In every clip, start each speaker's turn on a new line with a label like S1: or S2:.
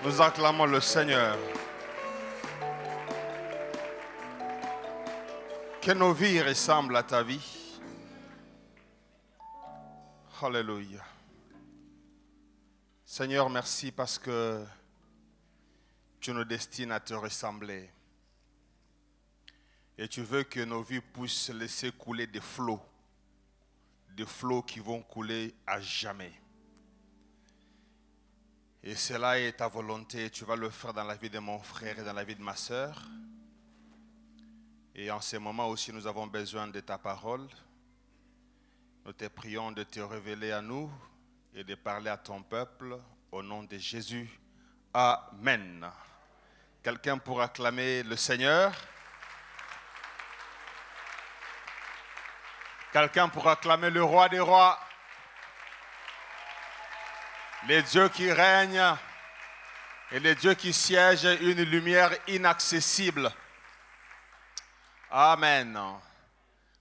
S1: Nous acclamons le Seigneur. Que nos vies ressemblent à ta vie. Alléluia. Seigneur, merci parce que tu nous destines à te ressembler. Et tu veux que nos vies puissent laisser couler des flots qui vont couler à jamais. Et cela est ta volonté, tu vas le faire dans la vie de mon frère et dans la vie de ma sœur. Et en ce moment aussi, nous avons besoin de ta parole. Nous te prions de te révéler à nous et de parler à ton peuple au nom de Jésus. Amen. Quelqu'un pour acclamer le Seigneur? Quelqu'un pour acclamer le roi des rois? Les dieux qui règnent et les dieux qui siègent, une lumière inaccessible. Amen.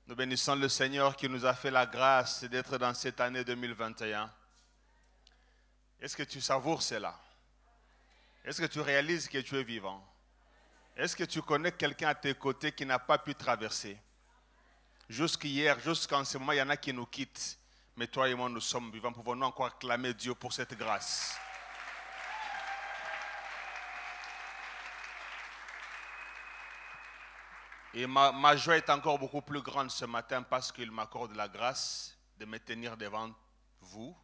S1: Nous bénissons le Seigneur qui nous a fait la grâce d'être dans cette année 2021. Est-ce que tu savoures cela? Est-ce que tu réalises que tu es vivant? Est-ce que tu connais quelqu'un à tes côtés qui n'a pas pu traverser? Jusqu'hier, jusqu'en ce moment, il y en a qui nous quittent. Mais toi et moi, nous sommes vivants. Pouvons-nous encore acclamer Dieu pour cette grâce? Et ma joie est encore beaucoup plus grande ce matin parce qu'il m'accorde la grâce de me tenir devant vous,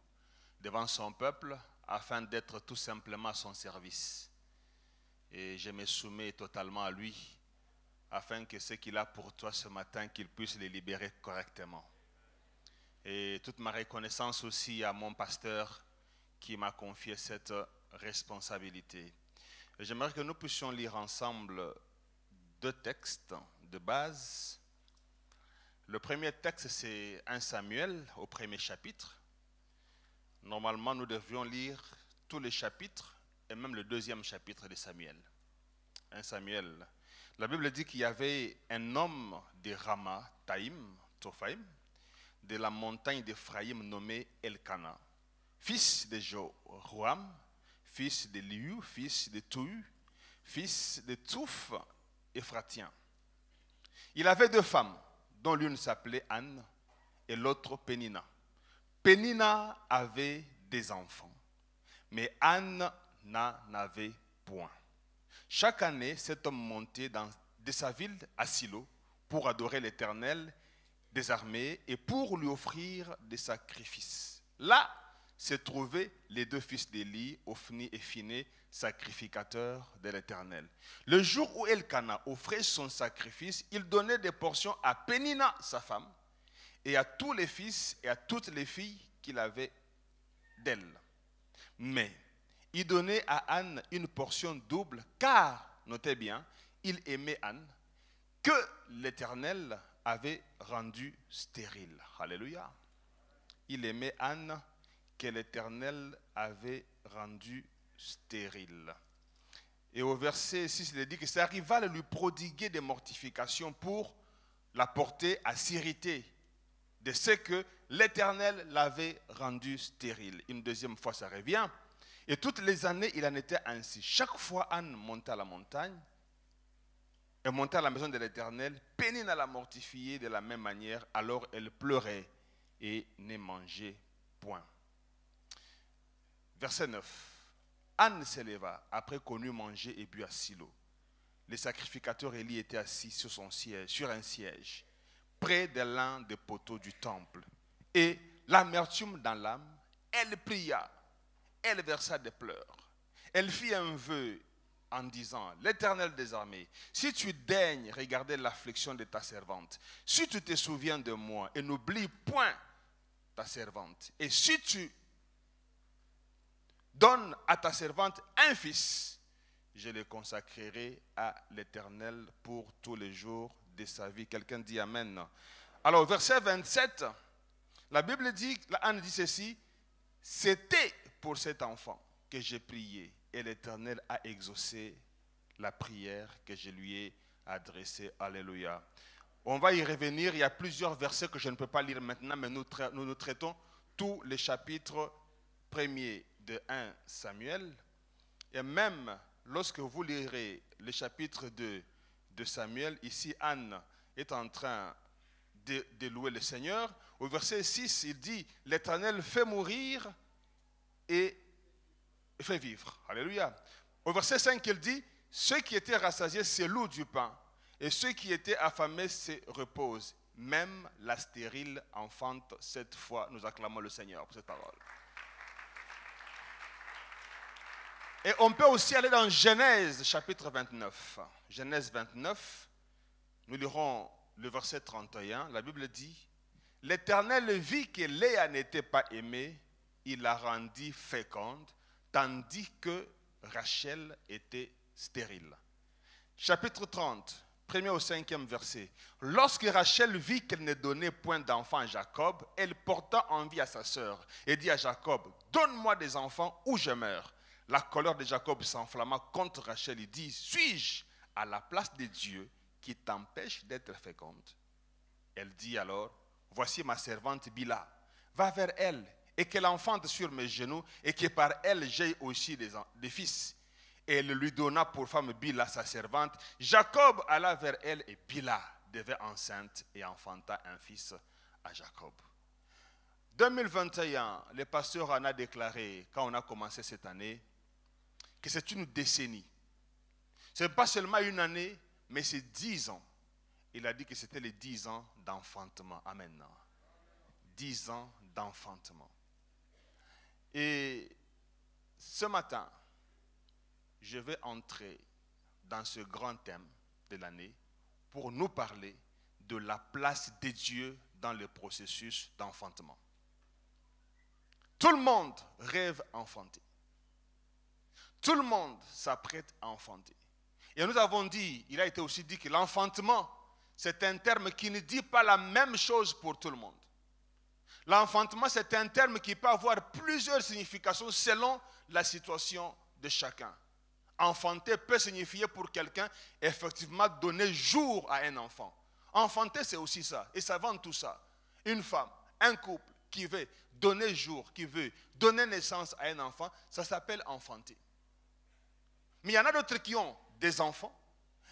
S1: devant son peuple, afin d'être tout simplement à son service. Et je me soumets totalement à lui, afin que ce qu'il a pour toi ce matin, qu'il puisse les libérer correctement. Et toute ma reconnaissance aussi à mon pasteur qui m'a confié cette responsabilité. J'aimerais que nous puissions lire ensemble deux textes de base. Le premier texte, c'est 1 Samuel au premier chapitre. Normalement, nous devrions lire tous les chapitres et même le deuxième chapitre de Samuel. 1 Samuel. La Bible dit qu'il y avait un homme de Rama, Taïm, Tophaïm, de la montagne d'Éphraïm nommé Elkana, fils de Joram, fils de Liu, fils de Touhu, fils de Touf, Éphratien. Il avait deux femmes, dont l'une s'appelait Anne et l'autre Pénina. Pénina avait des enfants, mais Anne n'en avait point. Chaque année, cet homme montait de sa ville à Silo pour adorer l'Éternel des armées et pour lui offrir des sacrifices. Là se trouvaient les deux fils d'Élie, Ophni et Phiné, sacrificateurs de l'Éternel. Le jour où Elkana offrait son sacrifice, il donnait des portions à Pénina, sa femme, et à tous les fils et à toutes les filles qu'il avait d'elle. Mais il donnait à Anne une portion double, car, notez bien, il aimait Anne, que l'Éternel avait rendu stérile. Alléluia. Il aimait Anne que l'Éternel avait rendu stérile. Et au verset 6, il dit que ça arriva de lui prodiguer des mortifications pour la porter à s'irriter de ce que l'Éternel l'avait rendu stérile. Une deuxième fois, ça revient. Et toutes les années, il en était ainsi. Chaque fois, Anne montait à la montagne, elle montait à la maison de l'Éternel, Pénina la mortifiée de la même manière, alors elle pleurait et ne mangeait point. Verset 9. Anne se leva, après qu'on eut mangé et bu à Silo. Les sacrificateurs Élie étaient assis sur un siège, près de l'un des poteaux du temple. Et l'amertume dans l'âme, elle pria, elle versa des pleurs. Elle fit un vœu en disant, l'Éternel des armées, si tu daignes regarder l'affliction de ta servante, si tu te souviens de moi et n'oublie point ta servante, et si tu donnes à ta servante un fils, je le consacrerai à l'Éternel pour tous les jours de sa vie. Quelqu'un dit Amen. Alors, verset 27, la Bible dit, Anne dit ceci, c'était pour cet enfant que j'ai prié et l'Éternel a exaucé la prière que je lui ai adressée. Alléluia. On va y revenir, il y a plusieurs versets que je ne peux pas lire maintenant, mais nous traitons tous les chapitres premiers de 1 Samuel Et même lorsque vous lirez le chapitre 2 de Samuel, ici Anne est en train de louer le Seigneur. Au verset 6, il dit, l'Éternel fait mourir et fait vivre. Alléluia. Au verset 5, il dit, ceux qui étaient rassasiés se louent du pain, et ceux qui étaient affamés se reposent. Même la stérile enfante, cette fois, nous acclamons le Seigneur pour cette parole. Et on peut aussi aller dans Genèse chapitre 29. Genèse 29, nous lirons le verset 31. La Bible dit, l'Éternel vit que Léa n'était pas aimée, il la rendit féconde, tandis que Rachel était stérile. Chapitre 30, 1er au 5e verset. Lorsque Rachel vit qu'elle ne donnait point d'enfant à Jacob, elle porta envie à sa sœur et dit à Jacob, donne-moi des enfants ou je meurs. La colère de Jacob s'enflamma contre Rachel. Il dit, suis-je à la place de Dieu qui t'empêche d'être féconde? Elle dit alors, voici ma servante Bila, va vers elle et qu'elle enfante sur mes genoux et que par elle j'aie aussi des fils. Et elle lui donna pour femme Bila, sa servante. Jacob alla vers elle et Bila devint enceinte et enfanta un fils à Jacob. 2021, le pasteur en a déclaré, quand on a commencé cette année, que c'est une décennie. Ce n'est pas seulement une année, mais c'est 10 ans. Il a dit que c'était les 10 ans d'enfantement. Amen. 10 ans d'enfantement. Et ce matin, je vais entrer dans ce grand thème de l'année pour nous parler de la place de Dieu dans le processus d'enfantement. Tout le monde rêve enfanter. Tout le monde s'apprête à enfanter. Et nous avons dit, il a été aussi dit que l'enfantement, c'est un terme qui ne dit pas la même chose pour tout le monde. L'enfantement, c'est un terme qui peut avoir plusieurs significations selon la situation de chacun. Enfanter peut signifier pour quelqu'un, effectivement, donner jour à un enfant. Enfanter, c'est aussi ça. Et ça vend tout ça. Une femme, un couple qui veut donner jour, qui veut donner naissance à un enfant, ça s'appelle enfanter. Mais il y en a d'autres qui ont des enfants,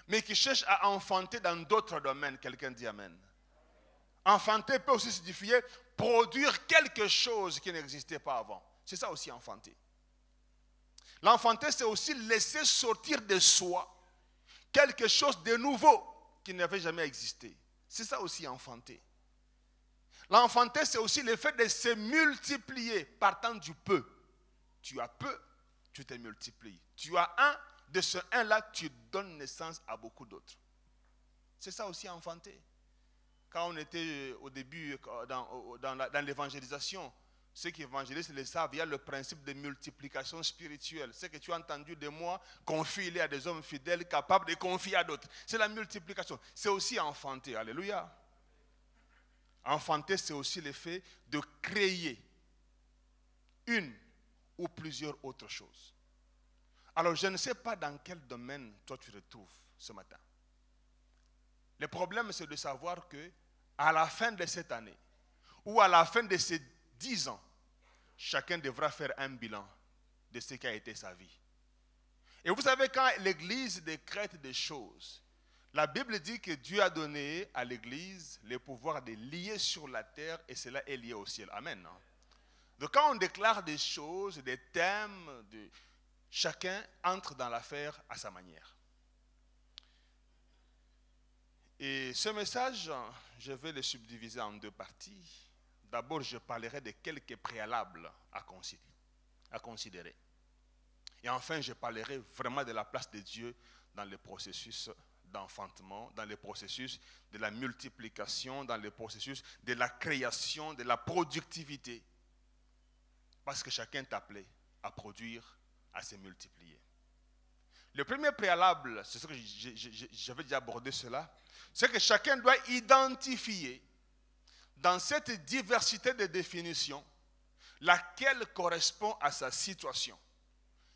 S1: mais qui cherchent à enfanter dans d'autres domaines. Quelqu'un dit Amen. Enfanter peut aussi signifier produire quelque chose qui n'existait pas avant. C'est ça aussi enfanter. L'enfanter, c'est aussi laisser sortir de soi quelque chose de nouveau qui n'avait jamais existé. C'est ça aussi enfanter. L'enfanter, c'est aussi le fait de se multiplier partant du peu. Tu as peu, tu te multiplies. Tu as un, de ce un-là, tu donnes naissance à beaucoup d'autres. C'est ça aussi enfanter. Quand on était au début dans l'évangélisation, ceux qui évangélisent le savent, il y a le principe de multiplication spirituelle. Ce que tu as entendu de moi, confie-les à des hommes fidèles capables de confier à d'autres. C'est la multiplication. C'est aussi enfanter. Alléluia. Enfanter, c'est aussi le fait de créer une ou plusieurs autres choses. Alors, je ne sais pas dans quel domaine toi tu te retrouves ce matin. Le problème, c'est de savoir que à la fin de cette année, ou à la fin de ces 10 ans, chacun devra faire un bilan de ce qui a été sa vie. Et vous savez, quand l'Église décrète des choses, la Bible dit que Dieu a donné à l'Église le pouvoir de lier sur la terre et cela est lié au ciel. Amen. Donc quand on déclare des choses, des thèmes, chacun entre dans l'affaire à sa manière. Et ce message, je vais le subdiviser en 2 parties. D'abord, je parlerai de quelques préalables à considérer. Et enfin, je parlerai vraiment de la place de Dieu dans le processus d'enfantement, dans le processus de la multiplication, dans le processus de la création, de la productivité. Parce que chacun est appelé à produire, à se multiplier. Le premier préalable, c'est ce que j'avais déjà abordé cela, c'est que chacun doit identifier dans cette diversité de définitions laquelle correspond à sa situation.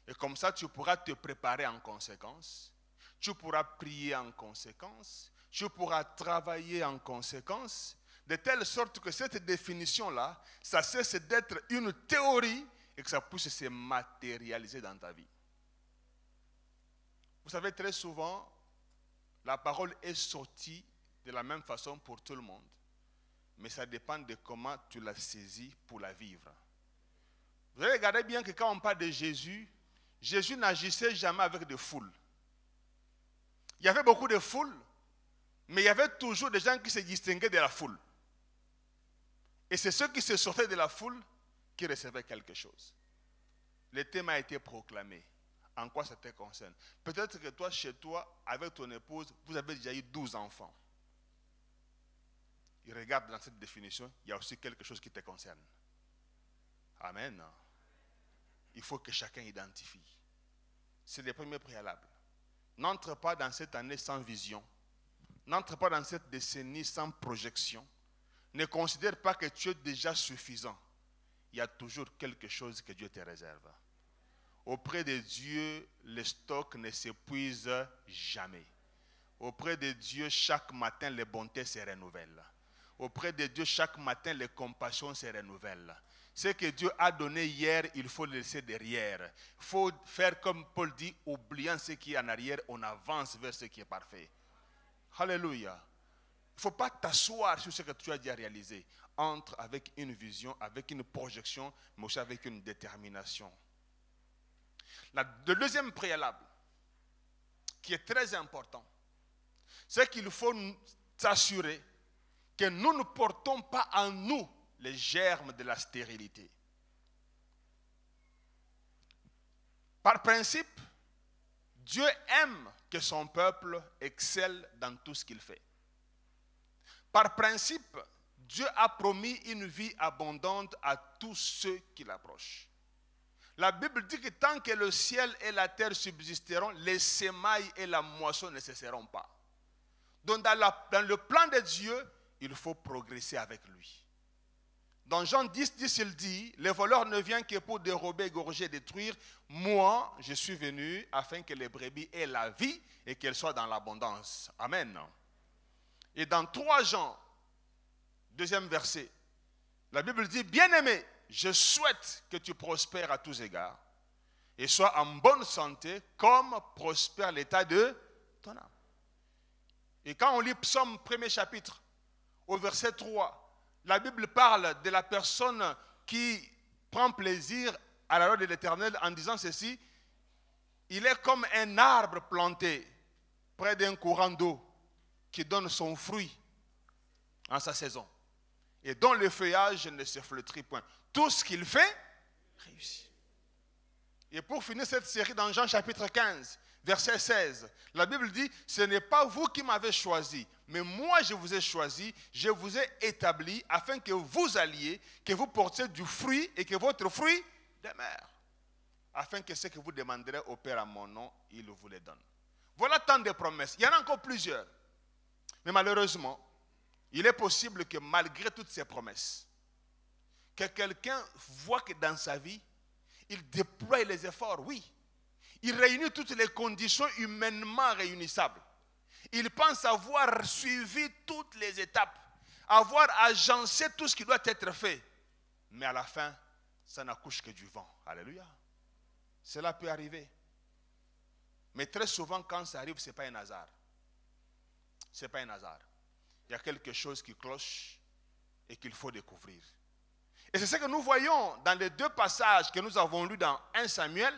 S1: Et comme ça, tu pourras te préparer en conséquence, tu pourras prier en conséquence, tu pourras travailler en conséquence, de telle sorte que cette définition-là, ça cesse d'être une théorie et que ça puisse se matérialiser dans ta vie. Vous savez, très souvent, la parole est sortie de la même façon pour tout le monde. Mais ça dépend de comment tu la saisis pour la vivre. Vous allez regarder bien que quand on parle de Jésus, Jésus n'agissait jamais avec des foules. Il y avait beaucoup de foules, mais il y avait toujours des gens qui se distinguaient de la foule. Et c'est ceux qui se sortaient de la foule qui recevaient quelque chose. Le thème a été proclamé. En quoi ça te concerne? Peut-être que toi, chez toi, avec ton épouse, vous avez déjà eu 12 enfants. Il regarde dans cette définition, il y a aussi quelque chose qui te concerne. Amen. Il faut que chacun identifie. C'est le premier préalable. N'entre pas dans cette année sans vision. N'entre pas dans cette décennie sans projection. Ne considère pas que tu es déjà suffisant. Il y a toujours quelque chose que Dieu te réserve. Auprès de Dieu, le stock ne s'épuise jamais. Auprès de Dieu, chaque matin, les bontés se renouvellent. Auprès de Dieu, chaque matin, les compassions se renouvellent. Ce que Dieu a donné hier, il faut le laisser derrière. Il faut faire comme Paul dit, oubliant ce qui est en arrière, on avance vers ce qui est parfait. Alléluia. Il ne faut pas t'asseoir sur ce que tu as déjà réalisé. Entre avec une vision, avec une projection, mais aussi avec une détermination. Le deuxième préalable, qui est très important, c'est qu'il faut s'assurer que nous ne portons pas en nous les germes de la stérilité. Par principe, Dieu aime que son peuple excelle dans tout ce qu'il fait. Par principe, Dieu a promis une vie abondante à tous ceux qui l'approchent. La Bible dit que tant que le ciel et la terre subsisteront, les semailles et la moisson ne cesseront pas. Donc dans le plan de Dieu, il faut progresser avec lui. Dans Jean 10, il dit, le voleur ne vient que pour dérober, égorger, détruire. Moi, je suis venu afin que les brebis aient la vie et qu'elles soient dans l'abondance. Amen. Et dans 3 Jean, 2e verset, la Bible dit, bien-aimé, je souhaite que tu prospères à tous égards et sois en bonne santé comme prospère l'état de ton âme. Et quand on lit Psaume 1er chapitre, au verset 3, la Bible parle de la personne qui prend plaisir à la loi de l'Éternel en disant ceci, il est comme un arbre planté près d'un courant d'eau qui donne son fruit en sa saison et dont le feuillage ne se flétrit point. Tout ce qu'il fait, réussit. Et pour finir cette série dans Jean chapitre 15, verset 16, la Bible dit, ce n'est pas vous qui m'avez choisi, mais moi je vous ai choisi, je vous ai établi afin que vous alliez, que vous portiez du fruit et que votre fruit demeure. Afin que ce que vous demanderez au Père à mon nom, il vous les donne. Voilà tant de promesses. Il y en a encore plusieurs. Mais malheureusement, il est possible que malgré toutes ces promesses, que quelqu'un voit que dans sa vie, il déploie les efforts, oui. Il réunit toutes les conditions humainement réunissables. Il pense avoir suivi toutes les étapes, avoir agencé tout ce qui doit être fait. Mais à la fin, ça n'accouche que du vent. Alléluia. Cela peut arriver. Mais très souvent, quand ça arrive, ce n'est pas un hasard. Ce n'est pas un hasard. Il y a quelque chose qui cloche et qu'il faut découvrir. Et c'est ce que nous voyons dans les 2 passages que nous avons lus dans 1 Samuel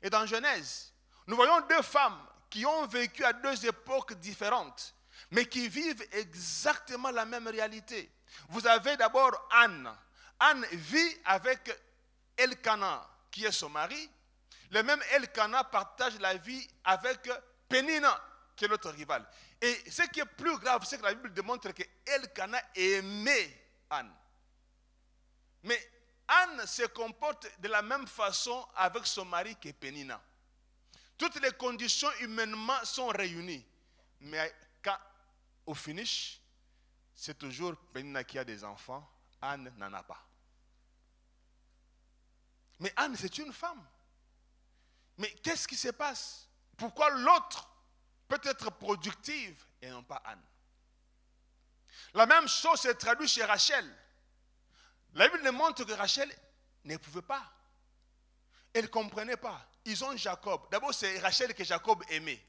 S1: et dans Genèse. Nous voyons 2 femmes qui ont vécu à 2 époques différentes, mais qui vivent exactement la même réalité. Vous avez d'abord Anne. Anne vit avec Elkana, qui est son mari. Le même Elkana partage la vie avec Pénina, qui est l'autre rival. Et ce qui est plus grave, c'est que la Bible démontre que Elkana aimait Anne. Mais Anne se comporte de la même façon avec son mari que Pénina. Toutes les conditions humainement sont réunies. Mais quand, au finish, c'est toujours Pénina qui a des enfants, Anne n'en a pas. Mais Anne, c'est une femme. Mais qu'est-ce qui se passe? Pourquoi l'autre peut être productive et non pas Anne? La même chose se traduit chez Rachel. La Bible montre que Rachel ne pouvait pas. Elle ne comprenait pas. ils ont Jacob. D'abord, c'est Rachel que Jacob aimait.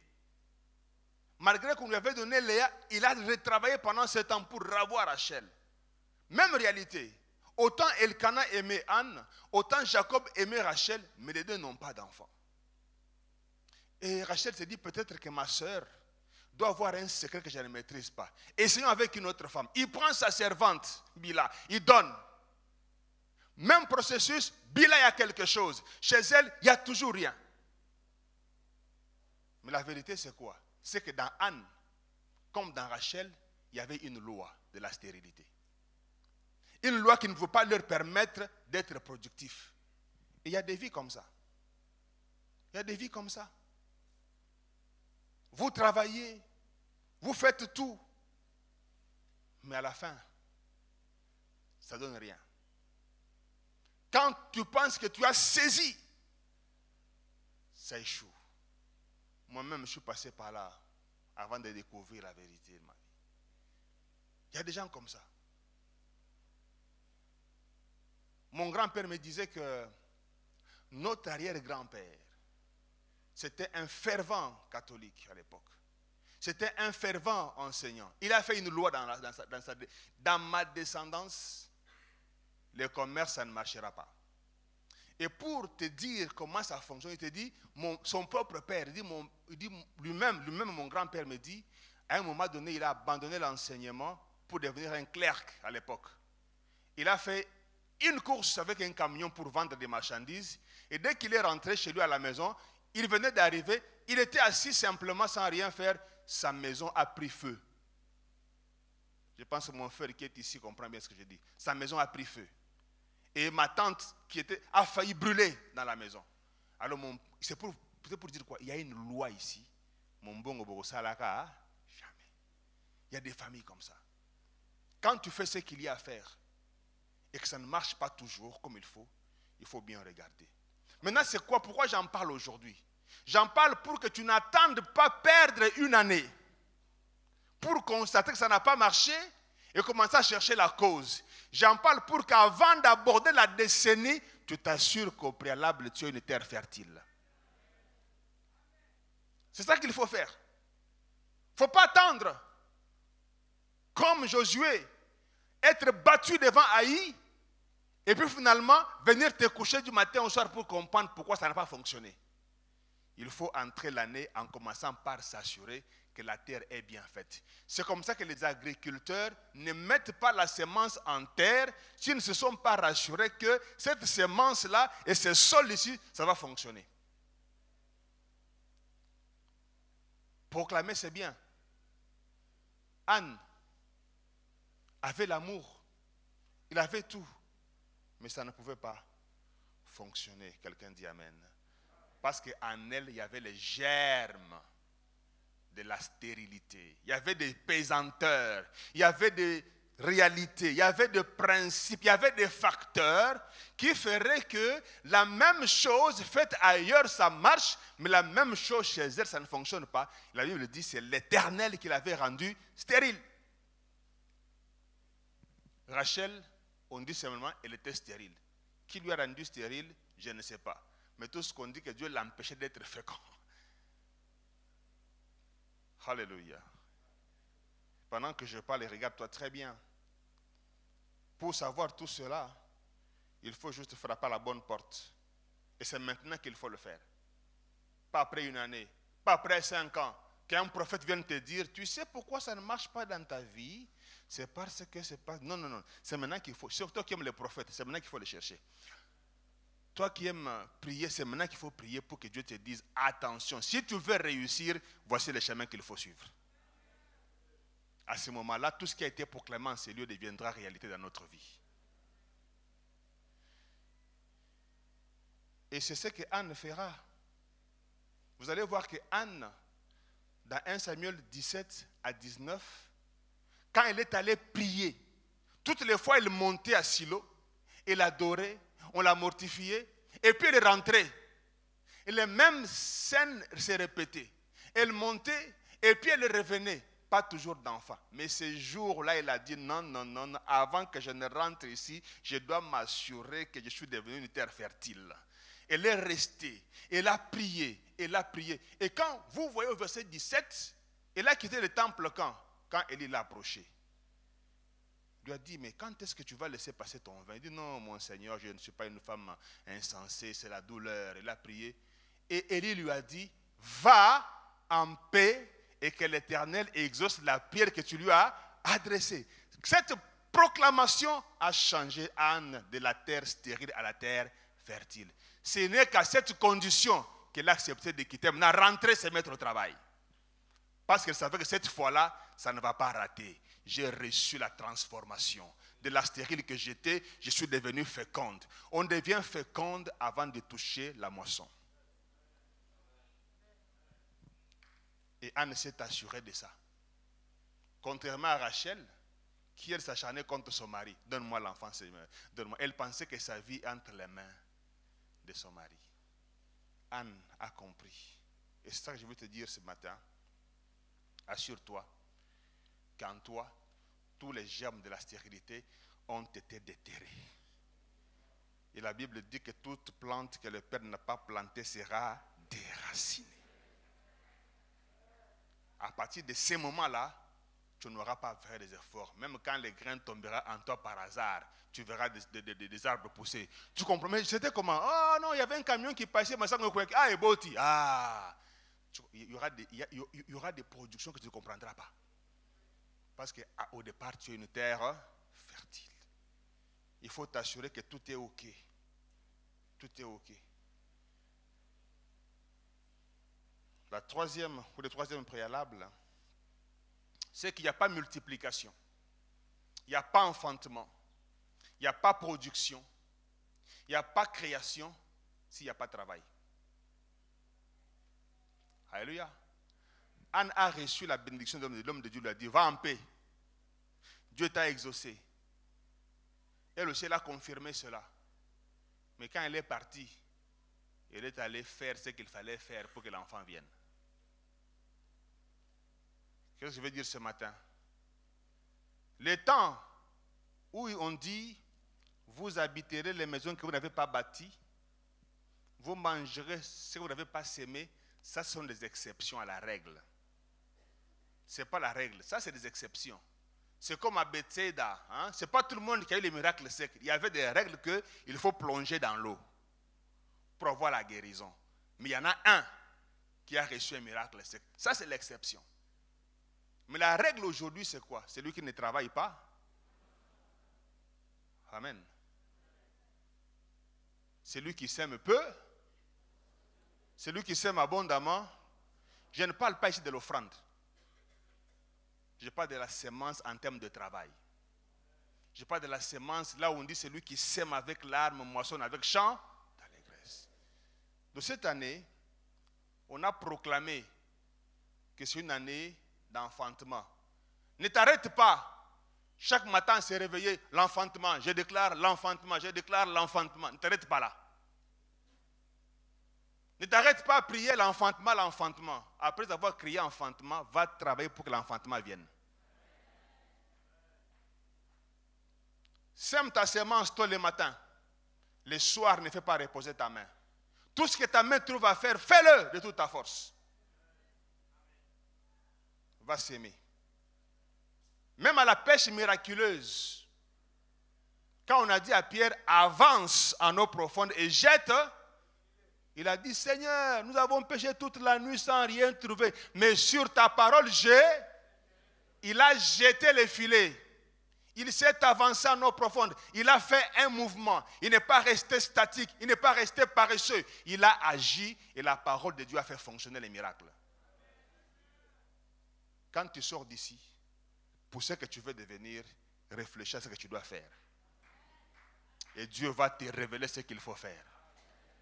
S1: Malgré qu'on lui avait donné Léa, il a retravaillé pendant ce temps pour revoir Rachel. Même réalité. Autant Elkana aimait Anne, autant Jacob aimait Rachel, mais les deux n'ont pas d'enfants. Et Rachel se dit, peut-être que ma soeur doit avoir un secret que je ne maîtrise pas. Essayons avec une autre femme. Il prend sa servante, Bila, il donne. Même processus, Bila, il y a quelque chose. Chez elle, il n'y a toujours rien. Mais la vérité, c'est quoi? C'est que dans Anne, comme dans Rachel, il y avait une loi de la stérilité. Une loi qui ne veut pas leur permettre d'être productifs. Et il y a des vies comme ça. Il y a des vies comme ça. Vous travaillez, vous faites tout, mais à la fin, ça ne donne rien. Quand tu penses que tu as saisi, ça échoue. Moi-même, je suis passé par là avant de découvrir la vérité de ma vie. Il y a des gens comme ça. Mon grand-père me disait que notre arrière-grand-père, c'était un fervent catholique à l'époque. C'était un fervent enseignant. Il a fait une loi dans ma descendance, le commerce, ça ne marchera pas. Et pour te dire comment ça fonctionne, il te dit, son propre père, il dit lui-même mon grand-père me dit, à un moment donné, il a abandonné l'enseignement pour devenir un clerc à l'époque. Il a fait une course avec un camion pour vendre des marchandises. Et dès qu'il est rentré chez lui à la maison, il venait d'arriver, il était assis simplement sans rien faire. Sa maison a pris feu. Je pense que mon frère qui est ici comprend bien ce que je dis. Sa maison a pris feu. Et ma tante a failli brûler dans la maison. Alors, c'est pour dire quoi? Il y a une loi ici. Mon bon Salaka, jamais. Il y a des familles comme ça. Quand tu fais ce qu'il y a à faire et que ça ne marche pas toujours comme il faut bien regarder. Maintenant, c'est quoi? Pourquoi j'en parle aujourd'hui? J'en parle pour que tu n'attendes pas perdre une année pour constater que ça n'a pas marché et commencer à chercher la cause. J'en parle pour qu'avant d'aborder la décennie, tu t'assures qu'au préalable, tu as une terre fertile. C'est ça qu'il faut faire. Il ne faut pas attendre, comme Josué, être battu devant Haï, et puis finalement, venir te coucher du matin au soir pour comprendre pourquoi ça n'a pas fonctionné. Il faut entrer l'année en commençant par s'assurer que la terre est bien faite. C'est comme ça que les agriculteurs ne mettent pas la semence en terre s'ils ne se sont pas rassurés que cette semence-là et ce sol ici, ça va fonctionner. Proclamer, c'est bien. Anne avait l'amour, il avait tout, mais ça ne pouvait pas fonctionner. Quelqu'un dit Amen. Parce qu'en elle, il y avait les germes de la stérilité. Il y avait des pesanteurs, il y avait des réalités, il y avait des principes, il y avait des facteurs qui feraient que la même chose faite ailleurs, ça marche, mais la même chose chez elle, ça ne fonctionne pas. La Bible dit c'est l'Éternel qui l'avait rendu stérile. Rachel, on dit simplement, elle était stérile. Qui lui a rendu stérile, je ne sais pas. Mais tout ce qu'on dit que Dieu l'empêchait d'être fécond. Alléluia. Pendant que je parle, regarde-toi très bien. Pour savoir tout cela, il faut juste frapper à la bonne porte. Et c'est maintenant qu'il faut le faire. Pas après une année, pas après 5 ans. Qu'un prophète vienne te dire, tu sais pourquoi ça ne marche pas dans ta vie? C'est parce que c'est pas... Non, non, non. C'est maintenant qu'il faut... Surtout toi qui aimes les prophètes, c'est maintenant qu'il faut les chercher. Toi qui aimes prier, c'est maintenant qu'il faut prier pour que Dieu te dise, attention, si tu veux réussir, voici le chemin qu'il faut suivre. À ce moment-là, tout ce qui a été proclamé en ces lieux deviendra réalité dans notre vie. Et c'est ce que Anne fera. Vous allez voir que Anne, dans 1 Samuel 17 à 19, quand elle est allée prier, toutes les fois elle montait à Silo, elle adorait, on l'a mortifiée, et puis elle est rentrée. Et les mêmes scènes se répétaient. Elle montait, et puis elle revenait. Pas toujours d'enfant. Mais ce jour-là, elle a dit non, non, non, avant que je ne rentre ici, je dois m'assurer que je suis devenu une terre fertile. Elle est restée. Elle a prié. Elle a prié. Et quand vous voyez au verset 17, elle a quitté le temple quand? Quand Élie l'a approché. Il lui a dit, mais quand est-ce que tu vas laisser passer ton vin? Il dit, non, mon Seigneur, je ne suis pas une femme insensée, c'est la douleur. Elle a prié. Et Élie lui a dit, va en paix et que l'Éternel exauce la prière que tu lui as adressée. Cette proclamation a changé Anne de la terre stérile à la terre fertile. Ce n'est qu'à cette condition qu'elle a accepté de quitter, maintenant rentrer se mettre au travail. Parce qu'elle savait que cette fois-là, ça ne va pas rater. J'ai reçu la transformation. De la stérile que j'étais, je suis devenu féconde. On devient féconde avant de toucher la moisson. Et Anne s'est assurée de ça. Contrairement à Rachel, qui elle s'acharnait contre son mari. Donne-moi l'enfant, Seigneur. Donne-moi. Elle pensait que sa vie entre les mains de son mari. Anne a compris. Et c'est ça que je veux te dire ce matin. Assure-toi qu'en toi, tous les germes de la stérilité ont été déterrés. Et la Bible dit que toute plante que le Père n'a pas plantée sera déracinée. À partir de ces moments-là, tu n'auras pas à faire des efforts. Même quand les graines tomberont en toi par hasard, tu verras des arbres pousser. Tu comprends? Mais c'était comment? Oh non, il y avait un camion qui passait, ah, et Boti. Ah, il y aura des productions que tu ne comprendras pas. Parce qu'au départ, tu es une terre fertile. Il faut t'assurer que tout est OK. Tout est OK. Le troisième préalable, c'est qu'il n'y a pas multiplication. Il n'y a pas enfantement. Il n'y a pas production. Il n'y a pas création s'il n'y a pas travail. Alléluia. Anne a reçu la bénédiction de l'homme de Dieu. Lui a dit, va en paix. Dieu t'a exaucé. Elle aussi, elle a confirmé cela. Mais quand elle est partie, elle est allée faire ce qu'il fallait faire pour que l'enfant vienne. Qu'est-ce que je veux dire ce matin? Le temps où on dit, vous habiterez les maisons que vous n'avez pas bâties, vous mangerez ce que vous n'avez pas sémé, ça sont des exceptions à la règle. Ce n'est pas la règle, ça c'est des exceptions. C'est comme à Bethsaida, hein? Ce n'est pas tout le monde qui a eu les miracles secs. Il y avait des règles qu'il faut plonger dans l'eau pour avoir la guérison. Mais il y en a un qui a reçu un miracle sec. Ça c'est l'exception. Mais la règle aujourd'hui c'est quoi? Celui qui ne travaille pas. Amen. Celui qui sème peu. Celui qui sème abondamment. Je ne parle pas ici de l'offrande. Je parle de la sémence en termes de travail. Je parle de la sémence là où on dit celui qui sème avec l'arme, moissonne avec chant d'allégresse. Donc cette année, on a proclamé que c'est une année d'enfantement. Ne t'arrête pas. Chaque matin, se réveiller, l'enfantement. Je déclare l'enfantement, je déclare l'enfantement. Ne t'arrête pas là. Ne t'arrête pas à prier l'enfantement, l'enfantement. Après avoir crié enfantement, va travailler pour que l'enfantement vienne. Sème ta semence tôt le matin. Le soir, ne fais pas reposer ta main. Tout ce que ta main trouve à faire, fais-le de toute ta force. Va s'aimer. Même à la pêche miraculeuse, quand on a dit à Pierre, avance en eau profonde et jette, il a dit, Seigneur, nous avons pêché toute la nuit sans rien trouver, mais sur ta parole, il a jeté les filets. Il s'est avancé en eau profonde. Il a fait un mouvement. Il n'est pas resté statique. Il n'est pas resté paresseux. Il a agi et la parole de Dieu a fait fonctionner les miracles. Quand tu sors d'ici, pour ce que tu veux devenir, réfléchis à ce que tu dois faire. Et Dieu va te révéler ce qu'il faut faire.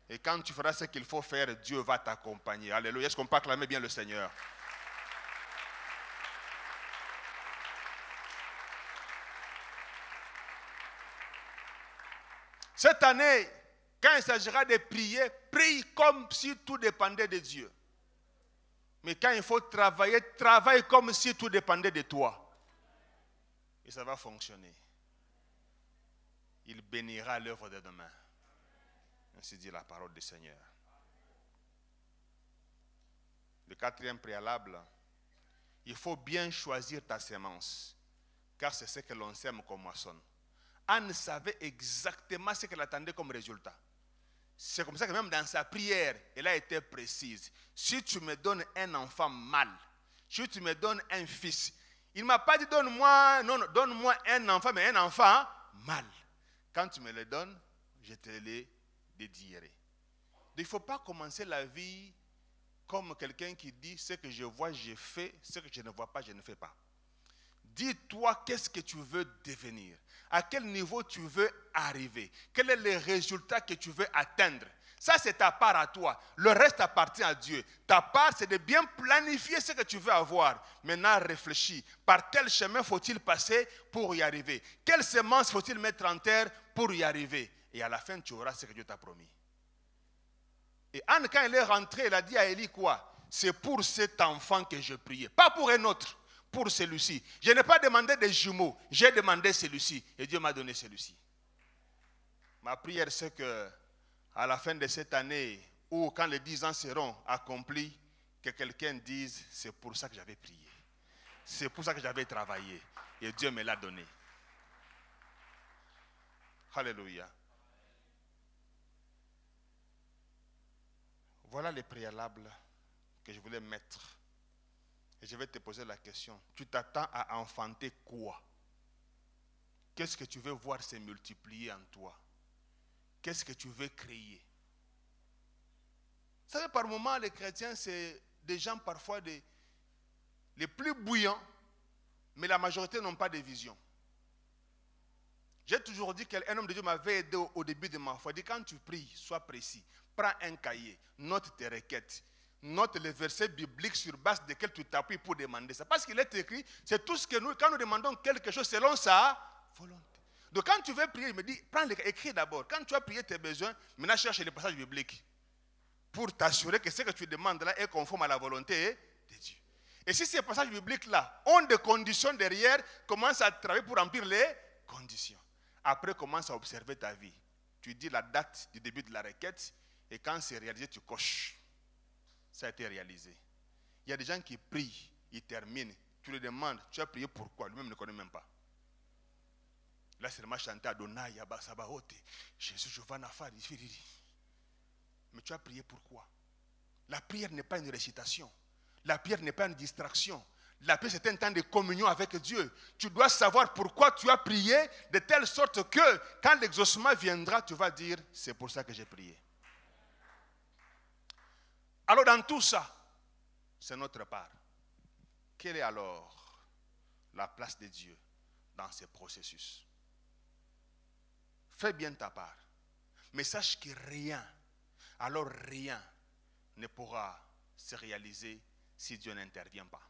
S1: Et quand tu feras ce qu'il faut faire, Dieu va t'accompagner. Alléluia. Est-ce qu'on peut acclamer bien le Seigneur? Cette année, quand il s'agira de prier, prie comme si tout dépendait de Dieu. Mais quand il faut travailler, travaille comme si tout dépendait de toi. Et ça va fonctionner. Il bénira l'œuvre de demain. Ainsi dit la parole du Seigneur. Le quatrième préalable, il faut bien choisir ta sémence, car c'est ce que l'on sème qu'on moissonne. Anne savait exactement ce qu'elle attendait comme résultat. C'est comme ça que même dans sa prière, elle a été précise. Si tu me donnes un enfant mâle, si tu me donnes un fils, il ne m'a pas dit donne-moi, non, donne-moi un enfant, mais un enfant mâle. Quand tu me le donnes, je te le dédierai. Il ne faut pas commencer la vie comme quelqu'un qui dit ce que je vois, je fais, ce que je ne vois pas, je ne fais pas. Dis-toi qu'est-ce que tu veux devenir, à quel niveau tu veux arriver, quel est le résultat que tu veux atteindre. Ça, c'est ta part à toi. Le reste appartient à Dieu. Ta part, c'est de bien planifier ce que tu veux avoir. Maintenant, réfléchis. Par quel chemin faut-il passer pour y arriver? Quelle semence faut-il mettre en terre pour y arriver? Et à la fin, tu auras ce que Dieu t'a promis. Et Anne, quand elle est rentrée, elle a dit à Élie quoi? C'est pour cet enfant que je priais, pas pour un autre, pour celui-ci. Je n'ai pas demandé des jumeaux, j'ai demandé celui-ci. Et Dieu m'a donné celui-ci. Ma prière, c'est que à la fin de cette année, ou quand les 10 ans seront accomplis, que quelqu'un dise, c'est pour ça que j'avais prié. C'est pour ça que j'avais travaillé. Et Dieu me l'a donné. Alléluia. Voilà les préalables que je voulais mettre. Et je vais te poser la question. Tu t'attends à enfanter quoi? Qu'est-ce que tu veux voir se multiplier en toi? Qu'est-ce que tu veux créer? Vous savez, par moments, les chrétiens, c'est des gens parfois les plus bouillants, mais la majorité n'ont pas de vision. J'ai toujours dit qu'un homme de Dieu m'avait aidé au début de ma foi. Il dit, quand tu pries, sois précis. Prends un cahier, note tes requêtes. Note les versets bibliques sur base desquels tu t'appuies pour demander ça. Parce qu'il est écrit, c'est tout ce que nous, quand nous demandons quelque chose selon sa volonté. Donc quand tu veux prier, il me dit, écris d'abord. Quand tu as prié tes besoins, maintenant cherche les passages bibliques. Pour t'assurer que ce que tu demandes là est conforme à la volonté de Dieu. Et si ces passages bibliques-là ont des conditions derrière, commence à travailler pour remplir les conditions. Après, commence à observer ta vie. Tu dis la date du début de la requête et quand c'est réalisé, tu coches. Ça a été réalisé. Il y a des gens qui prient, ils terminent. Tu lui demandes, tu as prié pourquoi? Lui-même ne connaît même pas. Là, c'est le chanté Adonai, Sabaoth, Jésus, Giovanna, Fari, Firiri. Mais tu as prié pourquoi? La prière n'est pas une récitation. La prière n'est pas une distraction. La prière, c'est un temps de communion avec Dieu. Tu dois savoir pourquoi tu as prié, de telle sorte que quand l'exaucement viendra, tu vas dire, c'est pour ça que j'ai prié. Alors dans tout ça, c'est notre part. Quelle est alors la place de Dieu dans ces processus? Fais bien ta part. Mais sache que rien, alors rien ne pourra se réaliser si Dieu n'intervient pas.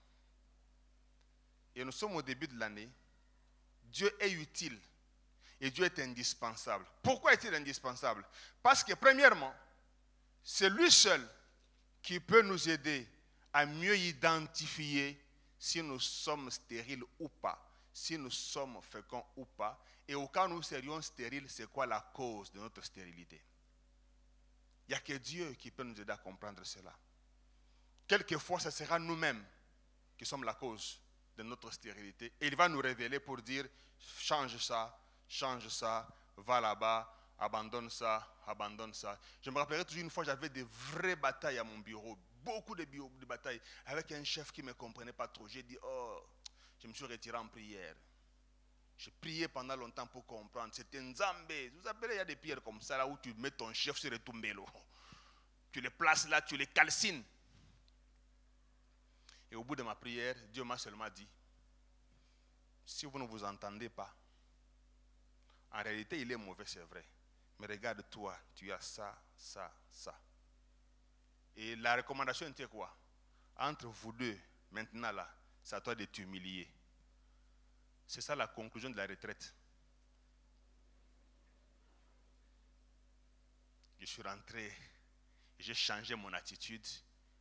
S1: Et nous sommes au début de l'année. Dieu est utile et Dieu est indispensable. Pourquoi est-il indispensable? Parce que premièrement, c'est lui seul qui peut nous aider à mieux identifier si nous sommes stériles ou pas, si nous sommes féconds ou pas, et au cas où nous serions stériles, c'est quoi la cause de notre stérilité? Il n'y a que Dieu qui peut nous aider à comprendre cela. Quelquefois, ce sera nous-mêmes qui sommes la cause de notre stérilité, et il va nous révéler pour dire, change ça, va là-bas, abandonne ça, abandonne ça. Je me rappellerai toujours une fois, j'avais des vraies batailles à mon bureau, beaucoup de batailles, avec un chef qui ne me comprenait pas trop. J'ai dit, oh, je me suis retiré en prière. J'ai prié pendant longtemps pour comprendre. C'était Nzambé. Vous savez, il y a des prières comme ça, là où tu mets ton chef sur le tombélo. Tu les places là, tu les calcines. Et au bout de ma prière, Dieu m'a seulement dit, si vous ne vous entendez pas, en réalité, il est mauvais, c'est vrai. Mais regarde toi, tu as ça, ça, ça. Et la recommandation était quoi? Entre vous deux, maintenant là, c'est à toi de t'humilier. C'est ça la conclusion de la retraite. Je suis rentré, j'ai changé mon attitude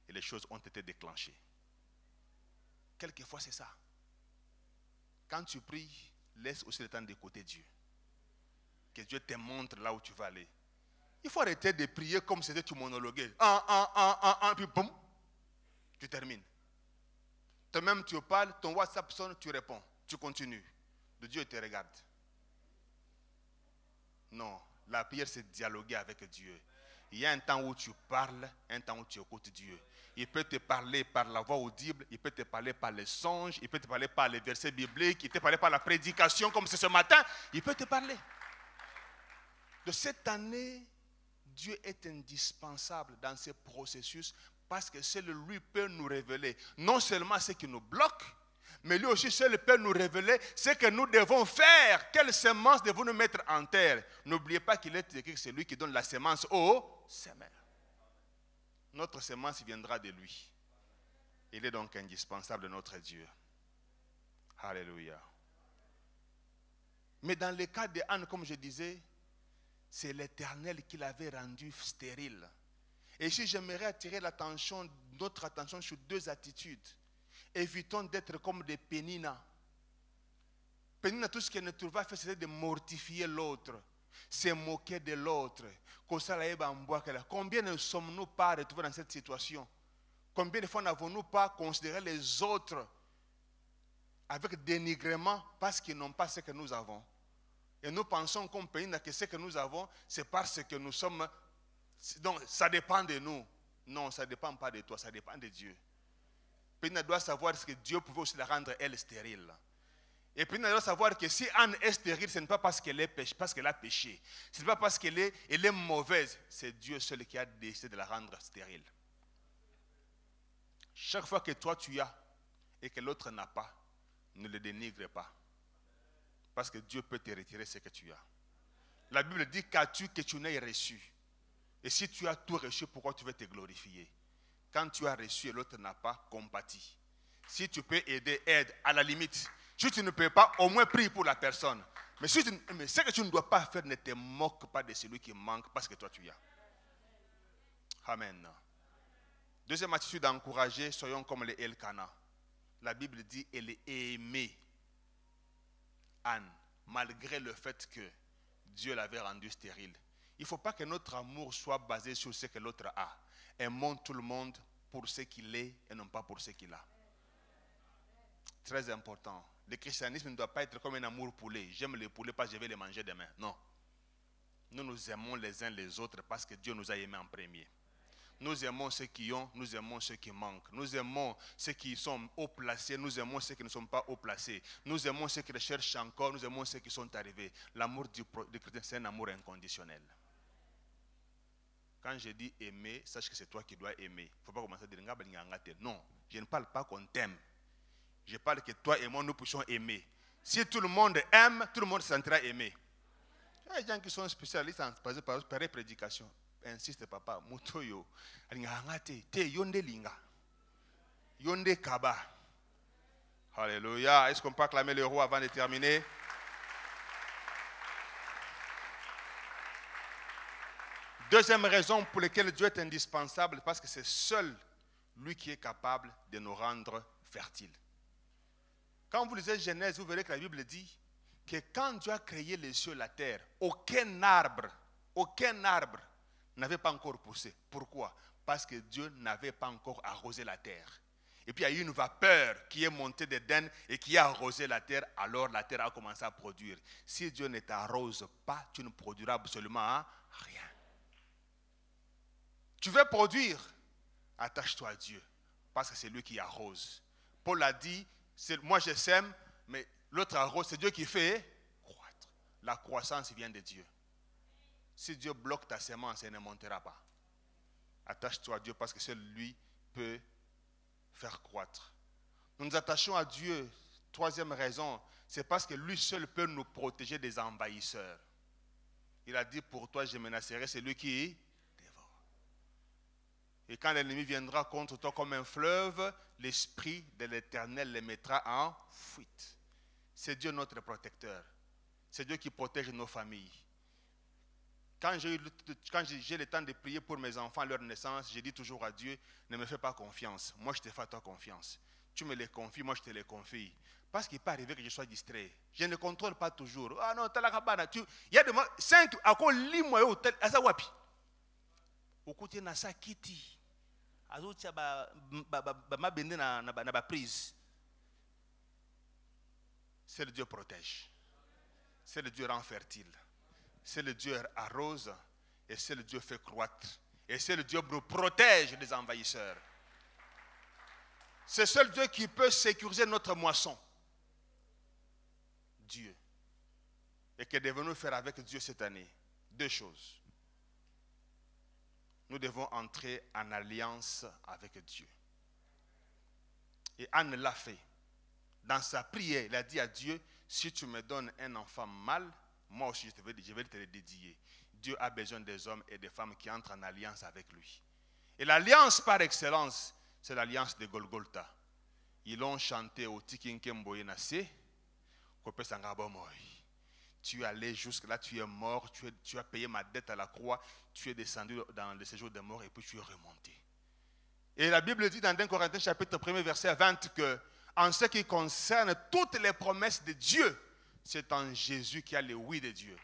S1: et les choses ont été déclenchées. Quelquefois, c'est ça. Quand tu pries, laisse aussi le temps d'écouter Dieu. Que Dieu te montre là où tu vas aller. Il faut arrêter de prier comme si tu monologuais. Puis boum, tu termines. Toi-même, tu parles, ton WhatsApp sonne, tu réponds. Tu continues. Le Dieu te regarde. Non, la prière, c'est dialoguer avec Dieu. Il y a un temps où tu parles, un temps où tu écoutes Dieu. Il peut te parler par la voix audible, il peut te parler par les songes, il peut te parler par les versets bibliques, il peut te parler par la prédication comme c'est ce matin. Il peut te parler. De cette année, Dieu est indispensable dans ce processus parce que seul lui peut nous révéler non seulement ce qui nous bloque, mais lui aussi seul peut nous révéler ce que nous devons faire. Quelle semence devons-nous mettre en terre? N'oubliez pas qu'il est écrit que c'est lui qui donne la semence au semeur. Notre semence viendra de lui. Il est donc indispensable, notre Dieu. Alléluia. Mais dans le cas de Anne, comme je disais, c'est l'Éternel qui l'avait rendue stérile. Et ici, j'aimerais attirer notre attention sur deux attitudes. Évitons d'être comme des Pénina. Pénina, tout ce qu'elle ne trouvait à faire, c'était de mortifier l'autre, se moquer de l'autre. Combien ne sommes-nous pas retrouvés dans cette situation? Combien de fois n'avons-nous pas considéré les autres avec dénigrement parce qu'ils n'ont pas ce que nous avons? Et nous pensons comme Pénina que ce que nous avons, c'est parce que nous sommes... Donc, ça dépend de nous. Non, ça ne dépend pas de toi, ça dépend de Dieu. Pénina doit savoir que Dieu pouvait aussi la rendre, elle, stérile. Et Pénina doit savoir que si Anne est stérile, ce n'est pas parce qu'elle a péché. Ce n'est pas parce qu'elle est mauvaise. C'est Dieu seul qui a décidé de la rendre stérile. Chaque fois que toi tu as et que l'autre n'a pas, ne le dénigre pas. Parce que Dieu peut te retirer ce que tu as. La Bible dit qu'as-tu que tu n'aies reçu. Et si tu as tout reçu, pourquoi tu veux te glorifier? Quand tu as reçu et l'autre n'a pas, compatis. Si tu peux aider, aide à la limite. Si tu ne peux pas, au moins prie pour la personne. Mais ce que tu ne dois pas faire, ne te moque pas de celui qui manque parce que toi tu as. Amen. Deuxième attitude à encourager, soyons comme les Elkana. La Bible dit, elle est aimée. Anne, malgré le fait que Dieu l'avait rendue stérile. Il ne faut pas que notre amour soit basé sur ce que l'autre a. Aimons tout le monde pour ce qu'il est et non pas pour ce qu'il a. Très important. Le christianisme ne doit pas être comme un amour poulet. J'aime les poulets parce que je vais les manger demain. Non. Nous nous aimons les uns les autres parce que Dieu nous a aimés en premier. Nous aimons ceux qui ont, nous aimons ceux qui manquent. Nous aimons ceux qui sont haut placés, nous aimons ceux qui ne sont pas haut placés. Nous aimons ceux qui recherchent encore, nous aimons ceux qui sont arrivés. L'amour du chrétien, c'est un amour inconditionnel. Quand je dis aimer, sache que c'est toi qui dois aimer. Il ne faut pas commencer à dire non, je ne parle pas qu'on t'aime. Je parle que toi et moi, nous puissions aimer. Si tout le monde aime, tout le monde se sentira aimé. Il y a des gens qui sont spécialistes en pareille prédication. Insiste papa, mutoyo, te yonde linga, yonde kaba. Alléluia. Est-ce qu'on peut acclamer le roi avant de terminer? Deuxième raison pour laquelle Dieu est indispensable, parce que c'est seul lui qui est capable de nous rendre fertiles. Quand vous lisez Genèse, vous verrez que la Bible dit que quand Dieu a créé les cieux et la terre, aucun arbre n'avait pas encore poussé. Pourquoi? Parce que Dieu n'avait pas encore arrosé la terre. Et puis il y a eu une vapeur qui est montée d'Éden et qui a arrosé la terre. Alors la terre a commencé à produire. Si Dieu ne t'arrose pas, tu ne produiras absolument rien. Tu veux produire? Attache-toi à Dieu. Parce que c'est lui qui arrose. Paul a dit, moi je sème, mais l'autre arrose, c'est Dieu qui fait croître. La croissance vient de Dieu. Si Dieu bloque ta semence, elle ne montera pas. Attache-toi à Dieu parce que seul lui peut faire croître. Nous nous attachons à Dieu. Troisième raison, c'est parce que lui seul peut nous protéger des envahisseurs. Il a dit, pour toi je menacerai celui qui dévore. Et quand l'ennemi viendra contre toi comme un fleuve, l'Esprit de l'Éternel les mettra en fuite. C'est Dieu notre protecteur. C'est Dieu qui protège nos familles. Quand j'ai le temps de prier pour mes enfants à leur naissance, je dis toujours à Dieu, ne me fais pas confiance. Moi, je te fais à toi confiance. Tu me les confies, moi, je te les confie. Parce qu'il peut arriver que je sois distrait. Je ne contrôle pas toujours. Ah non, il y a des 5 à quoi lit-moi à ça wapi.
S2: okuti na sa kiti azotia ba mabende na prise.
S1: C'est le Dieu protège. C'est le Dieu rend fertile. C'est le Dieu arrose. Et c'est le Dieu fait croître. Et c'est le Dieu nous protège des envahisseurs. C'est seul Dieu qui peut sécuriser notre moisson. Dieu. Et que devons-nous faire avec Dieu cette année? Deux choses. Nous devons entrer en alliance avec Dieu. Et Anne l'a fait. Dans sa prière, il a dit à Dieu, si tu me donnes un enfant mâle, moi aussi je vais te le dédier. Dieu a besoin des hommes et des femmes qui entrent en alliance avec lui. Et l'alliance par excellence, c'est l'alliance de Golgotha. Ils l'ont chanté au Tikinkemboye Nassé, tu es allé jusque là, tu es mort, tu as payé ma dette à la croix, tu es descendu dans le séjour des morts et puis tu es remonté. Et la Bible dit dans 1 Corinthiens chapitre 1 verset 20 que en ce qui concerne toutes les promesses de Dieu, c'est en Jésus qu'il y a le oui de Dieu.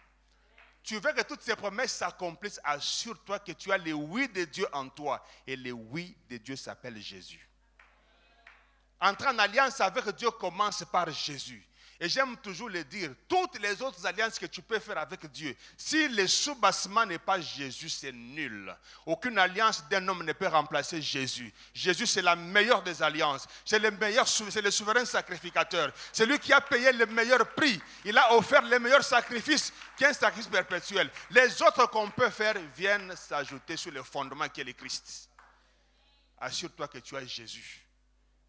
S1: Tu veux que toutes ces promesses s'accomplissent, assure-toi que tu as le oui de Dieu en toi. Et le oui de Dieu s'appelle Jésus. Entrer en alliance avec Dieu commence par Jésus. Et j'aime toujours le dire, toutes les autres alliances que tu peux faire avec Dieu, si le soubassement n'est pas Jésus, c'est nul. Aucune alliance d'un homme ne peut remplacer Jésus. Jésus, c'est la meilleure des alliances. C'est le souverain sacrificateur. C'est lui qui a payé le meilleur prix. Il a offert le meilleur sacrifice qu'un sacrifice perpétuel. Les autres qu'on peut faire viennent s'ajouter sur le fondement qui est le Christ. Assure-toi que tu as Jésus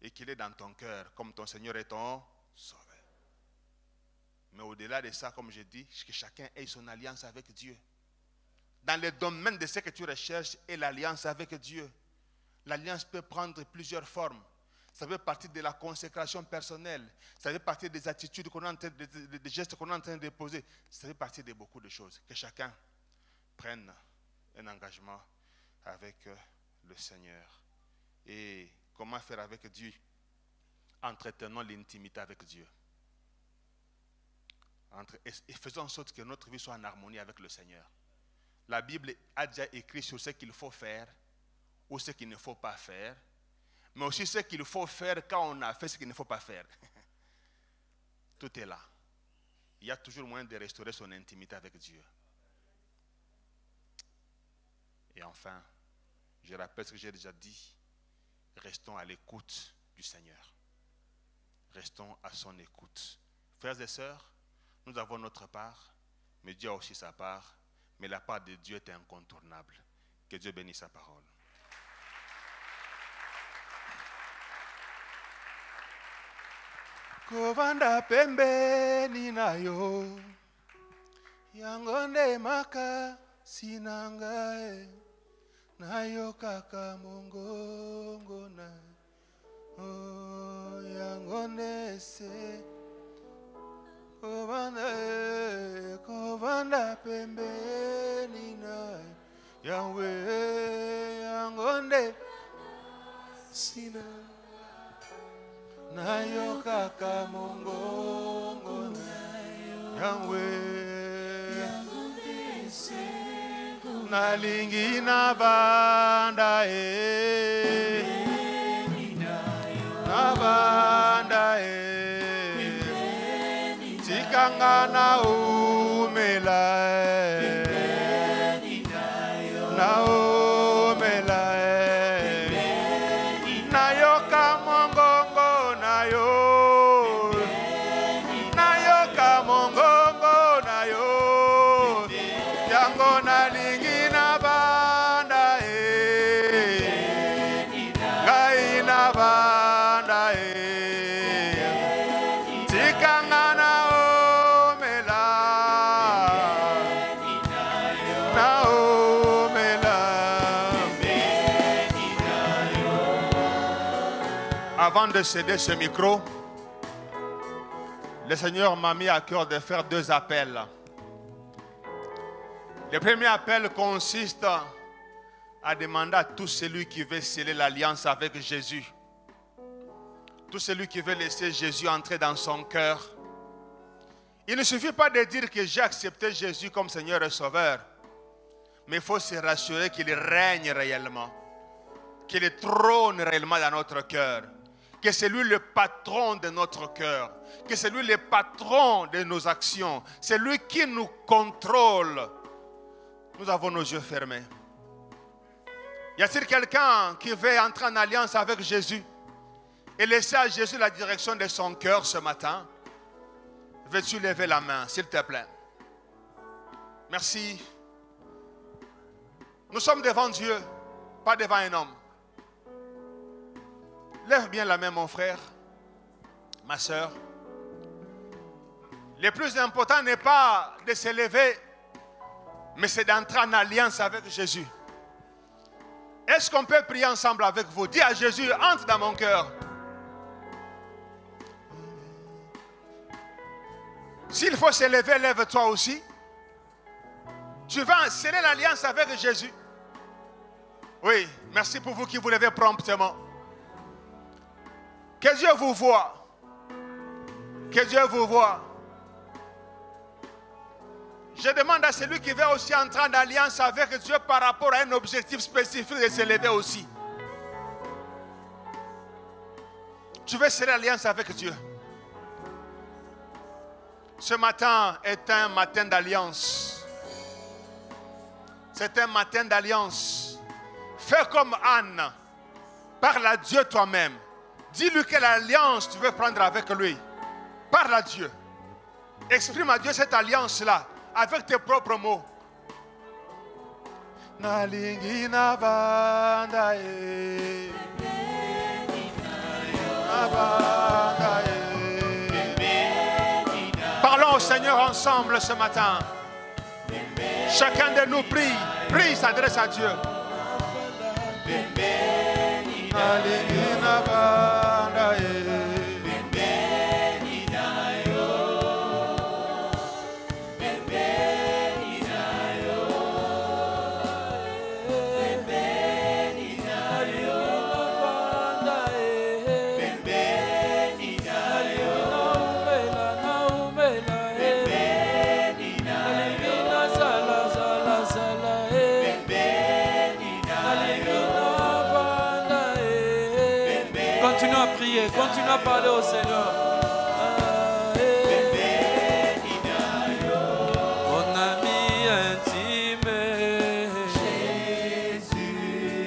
S1: et qu'il est dans ton cœur comme ton Seigneur et ton Sauveur. Mais au-delà de ça, comme je dis, que chacun ait son alliance avec Dieu. Dans le domaine de ce que tu recherches, et l'alliance avec Dieu. L'alliance peut prendre plusieurs formes. Ça fait partie de la consécration personnelle. Ça fait partie des attitudes qu'on est en train des gestes qu'on est en train de poser. Ça fait partie de beaucoup de choses. Que chacun prenne un engagement avec le Seigneur. Et comment faire avec Dieu? Entretenons l'intimité avec Dieu. Et faisons en sorte que notre vie soit en harmonie avec le Seigneur. La Bible a déjà écrit sur ce qu'il faut faire ou ce qu'il ne faut pas faire, mais aussi ce qu'il faut faire quand on a fait ce qu'il ne faut pas faire. Tout est là. Il y a toujours moyen de restaurer son intimité avec Dieu. Et enfin, je rappelle ce que j'ai déjà dit, restons à l'écoute du Seigneur. Restons à son écoute. Frères et sœurs, nous avons notre part, mais Dieu a aussi sa part. Mais la part de Dieu est incontournable. Que Dieu bénisse sa parole. Kovanda pembe ninayo, yangonde maka sinangae, nayo kaka mongongo na, oh yangonde se. Kovanda pembe nina Yahweh yangonde sina nayo kaka mongongo Yahweh yangonde nalingi na banda na banda Kangana umela na umela na yo kamongongo na yo kamongongo na yo yango na lingi na banda gai na banda tikangana Avant de céder ce micro, le Seigneur m'a mis à cœur de faire deux appels. Le premier appel consiste à demander à tout celui qui veut sceller l'alliance avec Jésus, tout celui qui veut laisser Jésus entrer dans son cœur. Il ne suffit pas de dire que j'ai accepté Jésus comme Seigneur et Sauveur, Mais il faut se rassurer qu'il règne réellement, qu'il trône réellement dans notre cœur, que c'est lui le patron de notre cœur, que c'est lui le patron de nos actions, c'est lui qui nous contrôle. Nous avons nos yeux fermés. Y a-t-il quelqu'un qui veut entrer en alliance avec Jésus et laisser à Jésus la direction de son cœur ce matin? Veux-tu lever la main, s'il te plaît? Merci. Nous sommes devant Dieu, pas devant un homme. Lève bien la main, mon frère, ma soeur. Le plus important n'est pas de se lever, mais c'est d'entrer en alliance avec Jésus. Est-ce qu'on peut prier ensemble avec vous? Dis à Jésus, entre dans mon cœur. S'il faut se lever, lève-toi aussi. Tu vas sceller l'alliance avec Jésus. Oui, merci pour vous qui vous levez promptement. Que Dieu vous voie. Que Dieu vous voie. Je demande à celui qui veut aussi entrer en alliance avec Dieu par rapport à un objectif spécifique de se lever aussi. Tu veux sceller l'alliance avec Dieu. Ce matin est un matin d'alliance. C'est un matin d'alliance. Fais comme Anne. Parle à Dieu toi-même. Dis-lui quelle alliance tu veux prendre avec lui. Parle à Dieu. Exprime à Dieu cette alliance-là avec tes propres mots. Parlons au Seigneur ensemble ce matin. Chacun de nous prie. Prie, s'adresse à Dieu.
S3: Continue à parler au Seigneur. Mon ami intime, Jésus.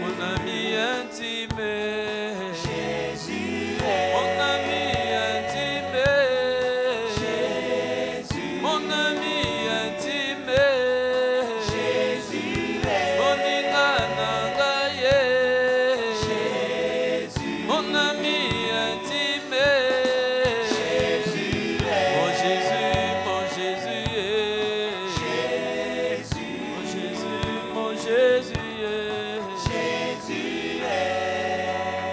S3: Mon ami intime, Jésus. Mon ami intime, Jésus. Mon ami intime, Jésus. Mon inanangaye, Jésus. Mon ami.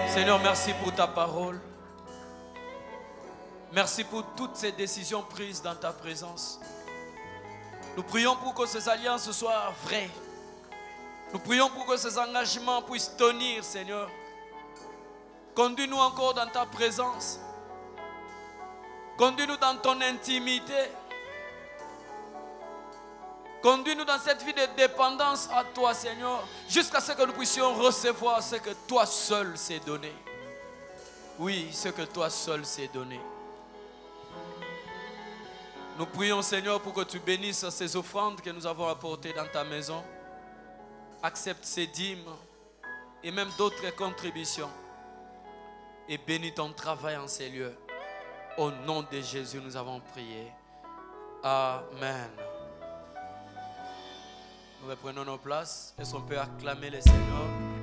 S3: Seigneur, merci pour ta parole. Merci pour toutes ces décisions prises dans ta présence. Nous prions pour que ces alliances soient vraies. Nous prions pour que ces engagements puissent tenir, Seigneur. Conduis-nous encore dans ta présence. Conduis-nous dans ton intimité. Conduis-nous dans cette vie de dépendance à toi, Seigneur, jusqu'à ce que nous puissions recevoir ce que toi seul s'est donné. Oui, ce que toi seul s'est donné. Nous prions, Seigneur, pour que tu bénisses ces offrandes que nous avons apportées dans ta maison. Accepte ces dîmes et même d'autres contributions. Et bénis ton travail en ces lieux. Au nom de Jésus, nous avons prié. Amen. Nous reprenons nos places. Est-ce qu'on peut acclamer le Seigneur?